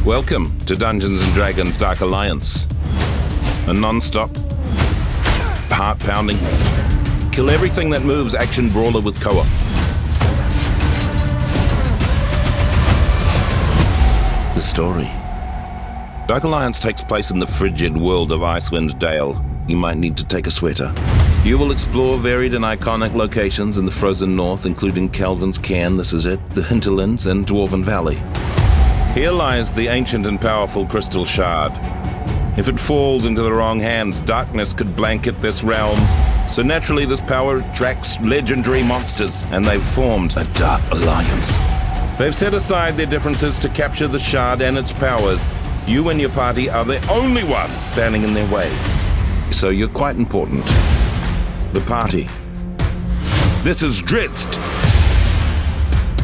Welcome to Dungeons & Dragons Dark Alliance. A non-stop, heart-pounding, kill everything that moves action brawler with co-op. The story. Dark Alliance takes place in the frigid world of Icewind Dale. You might need to take a sweater. You will explore varied and iconic locations in the frozen north, including Calvin's Cairn, this is it, the hinterlands, and Dwarven Valley. Here lies the ancient and powerful Crystal Shard. If it falls into the wrong hands, darkness could blanket this realm. So naturally, this power attracts legendary monsters, and they've formed a Dark Alliance. They've set aside their differences to capture the Shard and its powers. You and your party are the only ones standing in their way. So you're quite important. The party. This is Drizzt.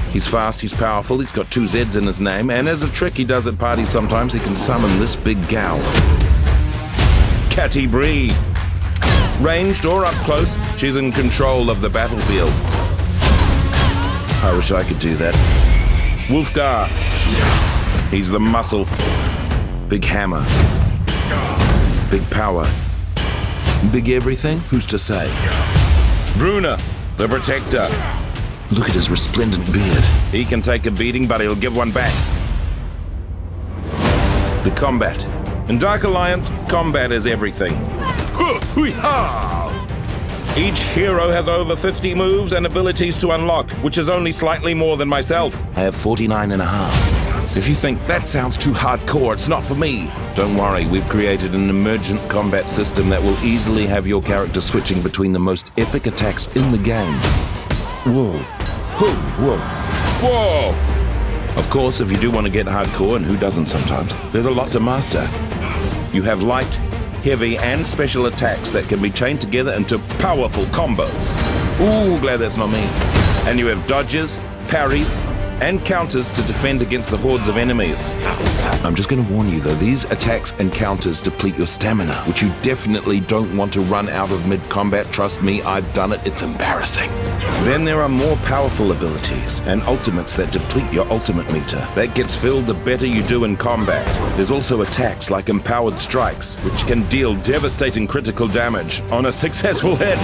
He's fast, he's powerful, he's got 2 Z's in his name, and as a trick he does at parties sometimes, he can summon this big gal. Catty Bree. Ranged or up close, she's in control of the battlefield. I wish I could do that. Wolfgar. He's the muscle. Big hammer. Big power. Big everything? Who's to say? Bruna, the protector. Look at his resplendent beard. He can take a beating, but he'll give one back. The combat. In Dark Alliance, combat is everything. Each hero has over 50 moves and abilities to unlock, which is only slightly more than myself. I have 49 and a half. If you think that sounds too hardcore, it's not for me. Don't worry, we've created an emergent combat system that will easily have your character switching between the most epic attacks in the game. Whoa. Whoa. Whoa! Of course, if you do want to get hardcore, and who doesn't sometimes, there's a lot to master. You have light, heavy, and special attacks that can be chained together into powerful combos. Ooh, glad that's not me. And you have dodges, parries, and counters to defend against the hordes of enemies. I'm just going to warn you though, these attacks and counters deplete your stamina, which you definitely don't want to run out of mid-combat. Trust me, I've done it, it's embarrassing. Then there are more powerful abilities and ultimates that deplete your ultimate meter. That gets filled the better you do in combat. There's also attacks like empowered strikes, which can deal devastating critical damage on a successful hit.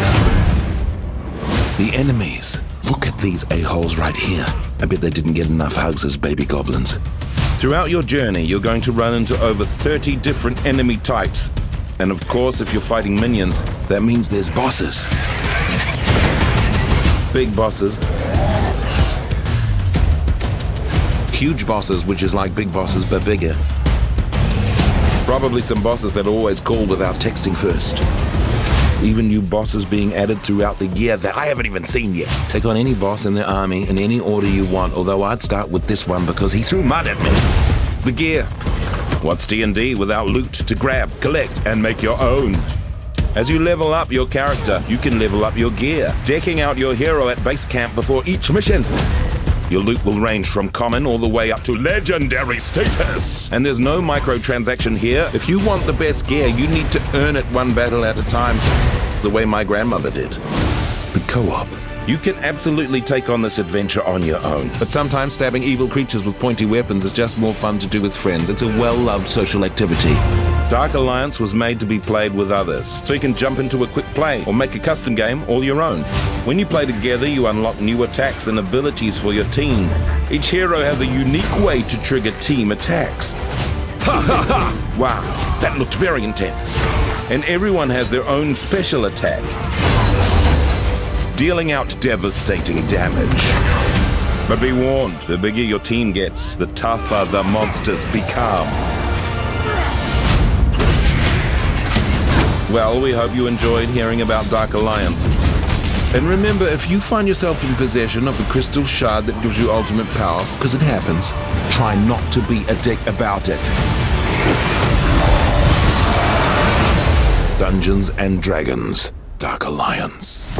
The enemies. Look at these a-holes right here. I bet they didn't get enough hugs as baby goblins. Throughout your journey, you're going to run into over 30 different enemy types. And of course, if you're fighting minions, that means there's bosses. Big bosses. Huge bosses, which is like big bosses, but bigger. Probably some bosses that always call without texting first. Even new bosses being added throughout the year that I haven't even seen yet. Take on any boss in the army in any order you want, although I'd start with this one because he threw mud at me. The gear. What's D&D without loot to grab, collect, and make your own? As you level up your character, you can level up your gear, decking out your hero at base camp before each mission. Your loot will range from common all the way up to legendary status. And there's no microtransaction here. If you want the best gear, you need to earn it one battle at a time, the way my grandmother did. The co-op. You can absolutely take on this adventure on your own. But sometimes stabbing evil creatures with pointy weapons is just more fun to do with friends. It's a well-loved social activity. Dark Alliance was made to be played with others, so you can jump into a quick play or make a custom game all your own. When you play together, you unlock new attacks and abilities for your team. Each hero has a unique way to trigger team attacks. Ha ha ha! Wow, that looked very intense. And everyone has their own special attack, dealing out devastating damage. But be warned, the bigger your team gets, the tougher the monsters become. Well, we hope you enjoyed hearing about Dark Alliance. And remember, if you find yourself in possession of the crystal shard that gives you ultimate power, because it happens, try not to be a dick about it. Dungeons and Dragons, Dark Alliance.